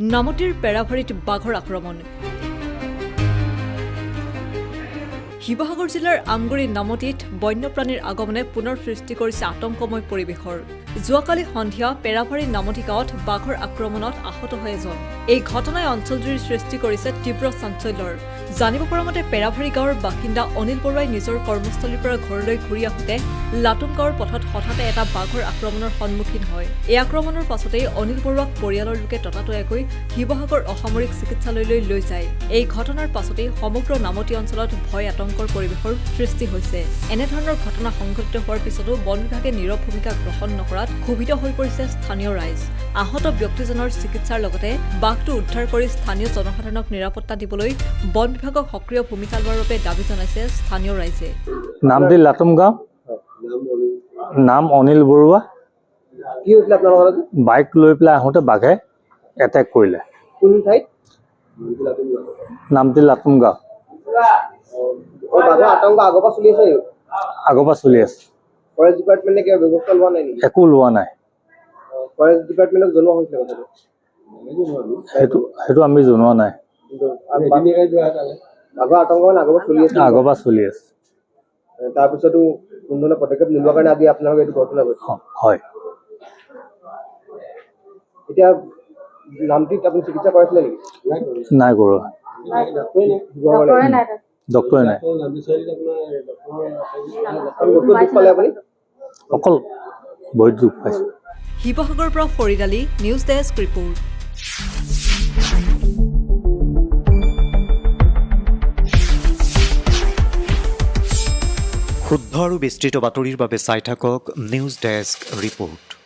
নামতিৰ পেৰাভাৰীত বাঘৰ আক্ৰমণ। শিৱসাগৰ জিলাৰ আমগুৰি নামতিত বন্যপ্ৰাণীৰ আগমনে পুনৰ সৃষ্টি কৰিছে আতংকময় পৰিৱেশৰ। যোৱাকালি সন্ধিয়া পেৰাভাৰী নামতি গাঁৱত বাঘৰ আক্ৰমণত আহত হয় এজন। এই ঘটনাই অঞ্চলজুৰি সৃষ্টি কৰিছে তীব্ৰ চাঞ্চল্যৰ। জানিব পৰা মতে পেৰাভাৰী গাঁৱৰ বাসিন্দা অনিল বৰুৱাই নিজৰ কৰ্মস্থলীৰ পৰা ঘৰলৈ ঘূৰি আহোঁতে লাটুম গাঁৱৰ পথত হঠাতে এটা বাঘৰ আক্ৰমণৰ সন্মুখীন হয়। এই আক্ৰমণৰ পাছতেই অনিল বৰুৱাক পৰিয়ালৰ লোকে ততাতৈয়াকৈ শিৱসাগৰ অসামৰিক চিকিৎসালয়লৈ লৈ যায়। এই ঘটনাৰ পাছতেই সমগ্ৰ নামতি অঞ্চলত ভয় আতংকৰ পৰিৱেশৰ সৃষ্টি হৈছে। এনেধৰণৰ ঘটনা সংঘটিত হোৱাৰ পিছতো বন বিভাগে নীৰৱ ভূমিকা গ্ৰহণ নকৰাত ক্ষোভিত হৈ পৰিছে স্থানীয় ৰাইজ। আহত ব্যক্তিজনৰ চিকিৎসাৰ লগতে বাঘটো উদ্ধাৰ কৰি স্থানীয় জনসাধাৰণক নিৰাপত্তা দিবলৈ বন বিভাগক সক্ৰিয় ভূমিকা লোৱাৰ বাবে দাবী জনাইছে স্থানীয় ৰাইজে। নাম দি লাটুম গাঁও, নাম অনিল বৰুৱা। কি হৈছিল আপোনালোকৰ? বাইক লৈ পেলাই আহোঁতে বাঘে এটেক কৰিলে। কোন ঠাইত? নাম দি লাটুম গাঁও। বাঘৰ আতংক আগৰ পৰা চলি আছে নেকি? আগৰ পৰা চলি আছে। ফৰেষ্ট ডিপাৰ্টমেণ্টে কিবা ব্যৱস্থা লোৱা নাই নেকি? একো লোৱা নাই। ফৰেষ্ট ডিপাৰ্টমেণ্টক জনোৱা হৈছিলে কথাটো? সেইটো আমি জনোৱা নাই। বাঘৰ আতংক মানে আগৰ পৰা চলি আছে? আগৰ পৰা চলি আছে। তাৰপিছতো কোনো পদক্ষেপ নোলোৱাৰ কাৰণে আজি আপোনালোকে এইটো ঘটনা ঘটিছে। হয়। এতিয়া নামটিত আপুনি চিকিৎসা কৰাইছিলে নেকি? নাই কৰোৱা। ডক্টৰে নাই। দুখ পালে আপুনি? অকল ভৰিত দুখ পাইছে। শিৱসাগৰৰ পৰা Farid Ali, news desk report. শুদ্ধ আৰু বিস্তৃত বাতৰিৰ বাবে চাই থাকক নিউজ ডেস্ক ৰিপৰ্ট।